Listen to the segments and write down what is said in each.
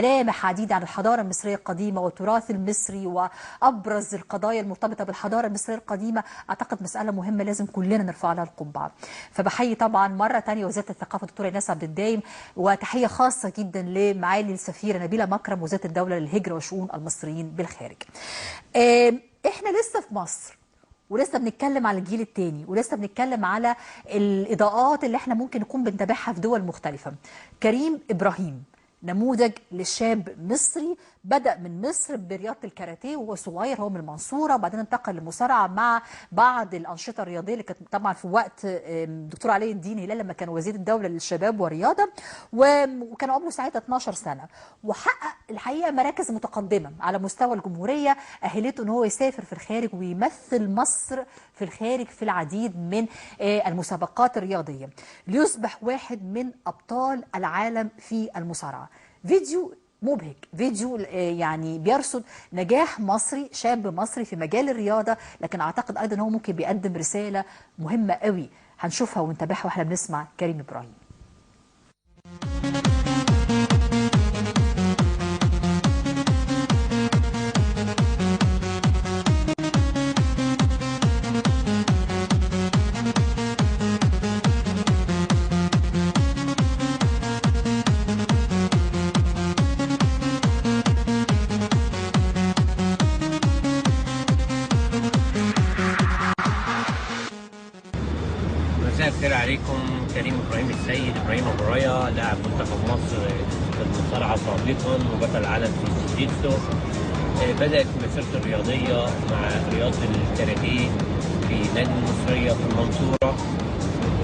ملامح عديدة عن الحضارة المصرية القديمة والتراث المصري وأبرز القضايا المرتبطة بالحضارة المصرية القديمة. أعتقد مسألة مهمة لازم كلنا نرفع لها القبعة. فبحيي طبعا مرة تانية وزارة الثقافة الدكتورة ايناس عبد الدايم، وتحية خاصة جدا لمعالي السفيرة نبيلة مكرم وزارة الدولة للهجرة وشؤون المصريين بالخارج. احنا لسه في مصر ولسه بنتكلم على الجيل الثاني، ولسه بنتكلم على الإضاءات اللي احنا ممكن نكون بنتابعها في دول مختلفة. كريم إبراهيم نموذج لشاب مصري بدأ من مصر برياضة الكاراتيه وهو صغير، هو من المنصورة، وبعدين انتقل للمصارعة مع بعض الأنشطة الرياضية اللي كانت طبعا في وقت الدكتور علي الدين هلال لما كان وزير الدولة للشباب والرياضة، وكان عمره ساعتها 12 سنة، وحقق الحقيقة مراكز متقدمة على مستوى الجمهورية أهلته ان هو يسافر في الخارج ويمثل مصر في الخارج في العديد من المسابقات الرياضية ليصبح واحد من أبطال العالم في المصارعة. فيديو مبهج، فيديو يعني بيرصد نجاح مصري، شاب مصري في مجال الرياضة، لكن أعتقد أيضا هو ممكن بيقدم رسالة مهمة قوي هنشوفها ونتابعها واحنا بنسمع كريم إبراهيم. مساء الخير عليكم. كريم ابراهيم السيد ابراهيم ابو رايه، لاعب منتخب مصر في المصارعه سابقا وبطل العالم في الجيتسو. بدات مسيرته الرياضيه مع رياضه الكاراتيه في نادي المصريه في المنصوره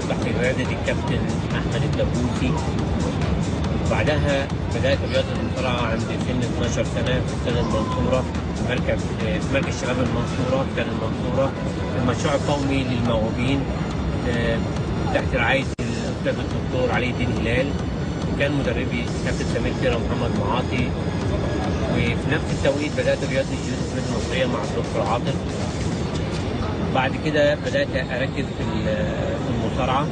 تحت قياده الكابتن احمد الدبوسي. بعدها بدات رياضه المصارعه عند سن 12 سنه في استاد المنصوره في مركز شباب المنصوره في استاد المنصوره في المشروع القومي للموهوبين تحت رعاية الأستاذ الدكتور علي الدين هلال، وكان مدربي كابتن سمير كيرة ومحمد معاطي. وفي نفس التوقيت بدأت رياضة الجيتسو في المصرية مع الدكتور عاطف. بعد كده بدأت أركز في المصارعة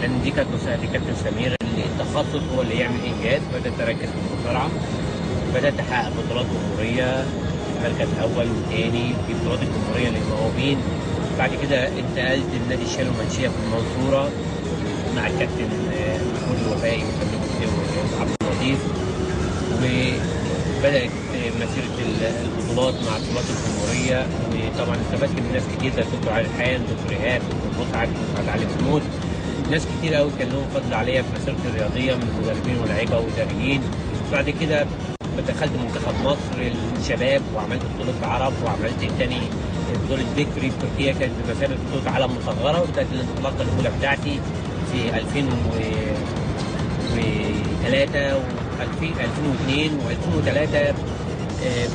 لأن دي كانت مساعدة كابتن سمير، اللي التخصص هو اللي يعمل إنجاز. بدأت أركز في المصارعة، بدأت أحقق بطولات جمهورية، مركز أول وثاني في بطولات الجمهورية للموهوبين. بعد كده انتقلت لنادي الشالو منشيه في المنصوره مع الكابتن محمود الوفائي وعبد اللطيف، وبدات مسيره البطولات مع بطولات الجمهوريه. وطبعا استفدت من ناس كتير زي الدكتور علي الحان، دكتور ايهاب، دكتور مسعد علي محمود، ناس كتير قوي كان لهم فضل عليا في مسيرتي الرياضيه من مدربين ولاعيبه واداريين. بعد كده دخلت منتخب مصر للشباب وعملت بطوله العرب، وعملت تاني بطولة فيكتوري في تركيا كانت بمثابة بطولة عالم مصغرة، وكانت الانطلاقة الأولى بتاعتي في 2003 و2002 و2003.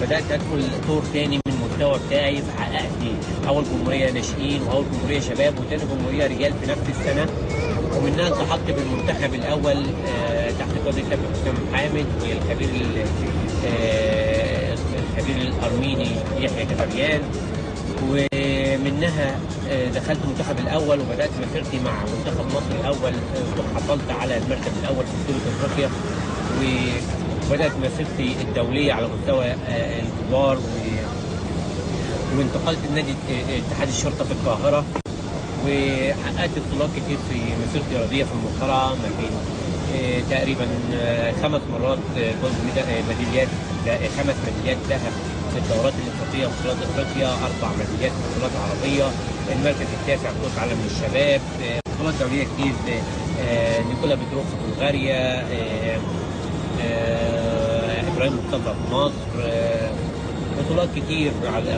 بدأت أدخل طور تاني من المستوى بتاعي، فحققت أول جمهورية ناشئين وأول جمهورية شباب وتاني جمهورية رجال في نفس السنة، ومنها التحقت بالمنتخب الأول تحت قيادة الكابتن حسام حامد والخبير الخبير الأرميني يحيى كتريان. ومنها دخلت المنتخب الاول وبدات مسيرتي مع منتخب مصر الاول، وحصلت على المركز الاول في بطوله افريقيا، وبدات مسيرتي الدوليه على مستوى الكبار. وانتقلت لنادي اتحاد الشرطه في القاهره، وحققت بطولات كتير في مسيرتي الرياضيه في المصارعه، ما بين تقريبا 5 مرات ميداليات، 5 ميداليات ذهب في الدورات الافريقيه وبطولات افريقيا، 4 ميداليات في بطولات عربيه، المركز التاسع في بطوله عالم للشباب، بطولات دوليه كتير في نيكولا بيتروف في بلغاريا، ابراهيم مصطفى في مصر، بطولات كتير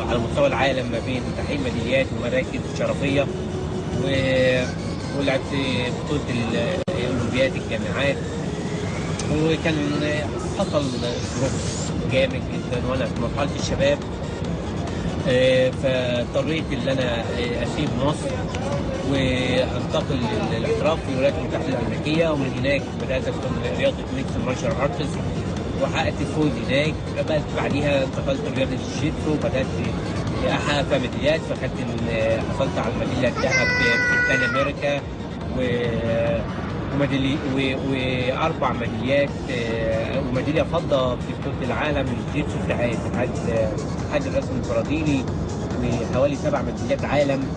على مستوى العالم ما بين تحقيق ميداليات ومراكز شرفيه. ولعبت بطوله الاولمبياد الجامعات، وكان حصل ظروف جامد جدا وانا في مرحله الشباب، فاضطريت ان انا اسيب مصر وانتقل للاحتراف في الولايات المتحده الامريكيه، ومن هناك بدات ادخل رياضه ميكس مارشال ارتس وحققت فوز هناك. بعديها انتقلت لرياضه الجيتسو، بدات احقق فيها ميداليات، حصلت على الميداليه الذهب في بان امريكا واربع ميداليات، وميداليه فضه في بطوله العالم للجيتسو بتاع الاتحاد الرسمي البرازيلي، وحوالي 7 ميداليات عالم،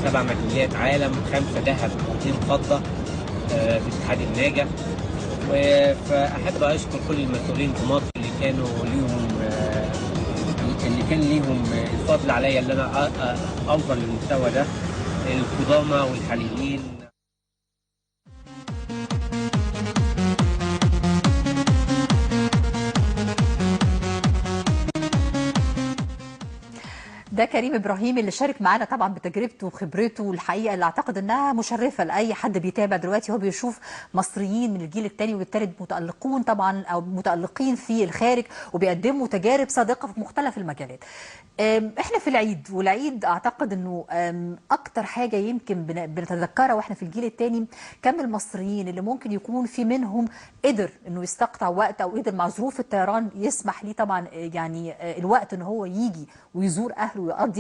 7 ميداليات عالم، 5 ذهب و2 فضه في اتحاد الناجح. فاحب اشكر كل المسؤولين في مصر اللي كان ليهم الفضل عليا اللي انا اوصل للمستوى ده، القدامى والحاليين. ده كريم إبراهيم اللي شارك معانا طبعا بتجربته وخبرته، الحقيقه اللي اعتقد انها مشرفه لاي حد بيتابع دلوقتي. هو بيشوف مصريين من الجيل الثاني والثالث متالقون طبعا او متالقين في الخارج وبيقدموا تجارب صادقه في مختلف المجالات. احنا في العيد، والعيد اعتقد انه اكتر حاجه يمكن بنتذكرها واحنا في الجيل الثاني كم المصريين اللي ممكن يكون في منهم قدر انه يستقطع وقت او قدر مع ظروف الطيران يسمح ليه طبعا يعني الوقت ان هو يجي ويزور اهله ويقضي